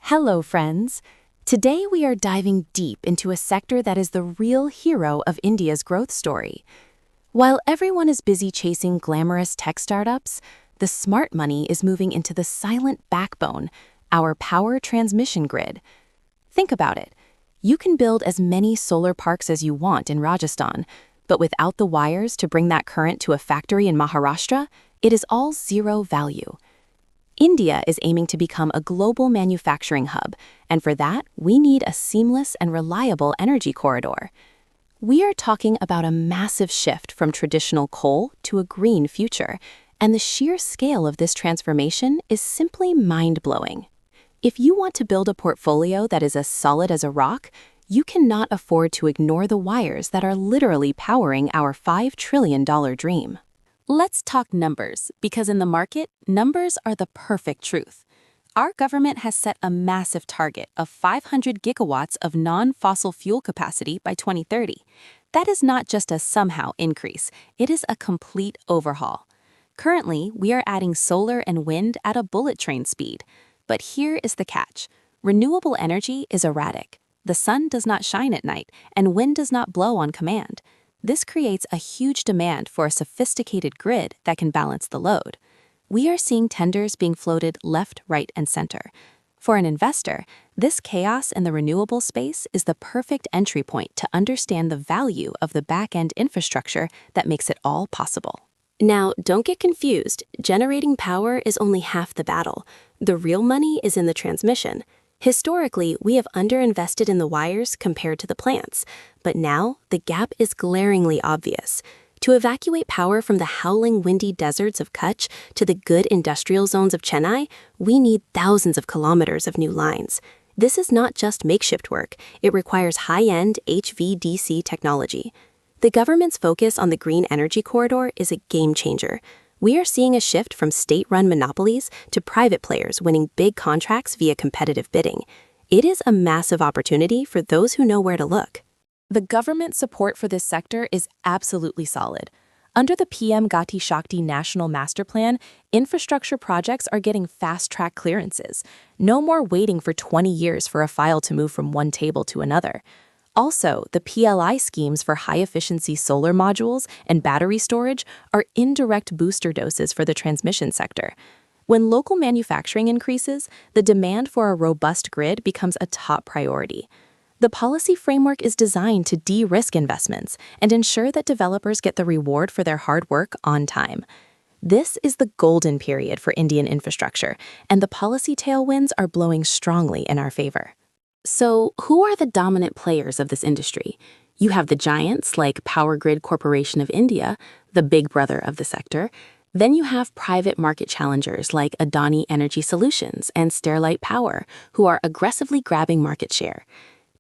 Hello, friends. Today we are diving deep into a sector that is the real hero of India's growth story. While everyone is busy chasing glamorous tech startups, the smart money is moving into the silent backbone, our power transmission grid. Think about it. You can build as many solar parks as you want in Rajasthan, but without the wires to bring that current to a factory in Maharashtra, it is all zero value. India is aiming to become a global manufacturing hub, and for that, we need a seamless and reliable energy corridor. We are talking about a massive shift from traditional coal to a green future, and the sheer scale of this transformation is simply mind-blowing. If you want to build a portfolio that is as solid as a rock, you cannot afford to ignore the wires that are literally powering our $5 trillion dream. Let's talk numbers, because in the market, numbers are the perfect truth. Our government has set a massive target of 500 gigawatts of non-fossil fuel capacity by 2030. That is not just a somehow increase, it is a complete overhaul. Currently, we are adding solar and wind at a bullet train speed. But here is the catch. Renewable energy is erratic. The sun does not shine at night, and wind does not blow on command. This creates a huge demand for a sophisticated grid that can balance the load. We are seeing tenders being floated left, right, and center. For an investor, this chaos in the renewable space is the perfect entry point to understand the value of the back-end infrastructure that makes it all possible. Now, don't get confused. Generating power is only half the battle. The real money is in the transmission. Historically, we have underinvested in the wires compared to the plants, but now the gap is glaringly obvious. To evacuate power from the howling windy deserts of Kutch to the good industrial zones of Chennai, we need thousands of kilometers of new lines. This is not just makeshift work, it requires high-end HVDC technology. The government's focus on the green energy corridor is a game changer. We are seeing a shift from state-run monopolies to private players winning big contracts via competitive bidding. It is a massive opportunity for those who know where to look. The government support for this sector is absolutely solid. Under the PM Gati Shakti National Master Plan, infrastructure projects are getting fast-track clearances. No more waiting for 20 years for a file to move from one table to another. Also, the PLI schemes for high-efficiency solar modules and battery storage are indirect booster doses for the transmission sector. When local manufacturing increases, the demand for a robust grid becomes a top priority. The policy framework is designed to de-risk investments and ensure that developers get the reward for their hard work on time. This is the golden period for Indian infrastructure, and the policy tailwinds are blowing strongly in our favor. So, who are the dominant players of this industry? You have the giants like Power Grid Corporation of India, the big brother of the sector. Then you have private market challengers like Adani Energy Solutions and Sterlite Power, who are aggressively grabbing market share.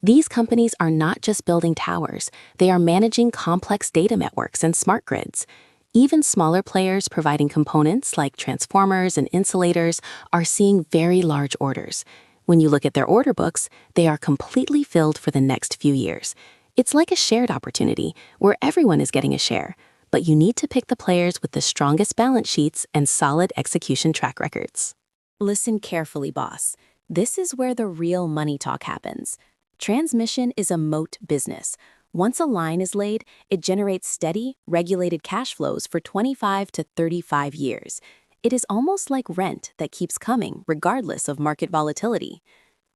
These companies are not just building towers, they are managing complex data networks and smart grids. Even smaller players providing components like transformers and insulators are seeing very large orders. When you look at their order books, they are completely filled for the next few years. It's like a shared opportunity where everyone is getting a share, but you need to pick the players with the strongest balance sheets and solid execution track records. Listen carefully, boss. This is where the real money talk happens. Transmission is a moat business. Once a line is laid, it generates steady, regulated cash flows for 25 to 35 years. It is almost like rent that keeps coming regardless of market volatility.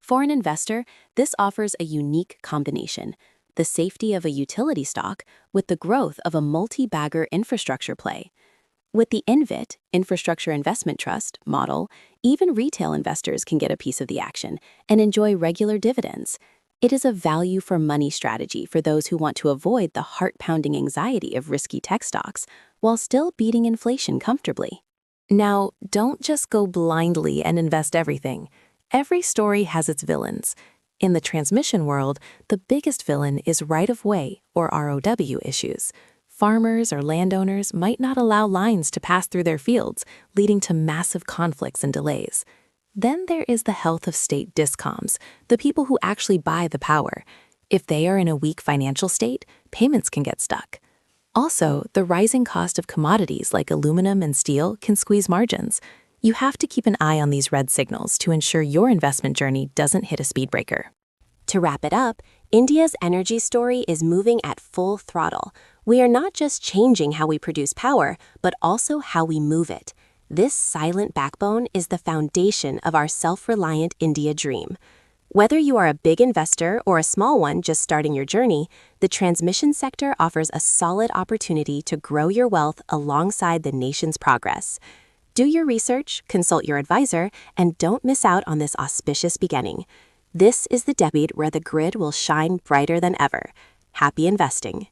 For an investor, this offers a unique combination: the safety of a utility stock with the growth of a multi-bagger infrastructure play. With the INVIT, Infrastructure Investment Trust, model, even retail investors can get a piece of the action and enjoy regular dividends. It is a value-for-money strategy for those who want to avoid the heart-pounding anxiety of risky tech stocks while still beating inflation comfortably. Now, don't just go blindly and invest everything. Every story has its villains. In the transmission world, the biggest villain is right-of-way or ROW issues. Farmers or landowners might not allow lines to pass through their fields, leading to massive conflicts and delays. Then there is the health of state discoms, the people who actually buy the power. If they are in a weak financial state, payments can get stuck. Also, the rising cost of commodities like aluminum and steel can squeeze margins. You have to keep an eye on these red signals to ensure your investment journey doesn't hit a speed breaker. To wrap it up, India's energy story is moving at full throttle. We are not just changing how we produce power, but also how we move it. This silent backbone is the foundation of our self-reliant India dream. Whether you are a big investor or a small one just starting your journey, the transmission sector offers a solid opportunity to grow your wealth alongside the nation's progress. Do your research, consult your advisor, and don't miss out on this auspicious beginning. This is the decade where the grid will shine brighter than ever. Happy investing.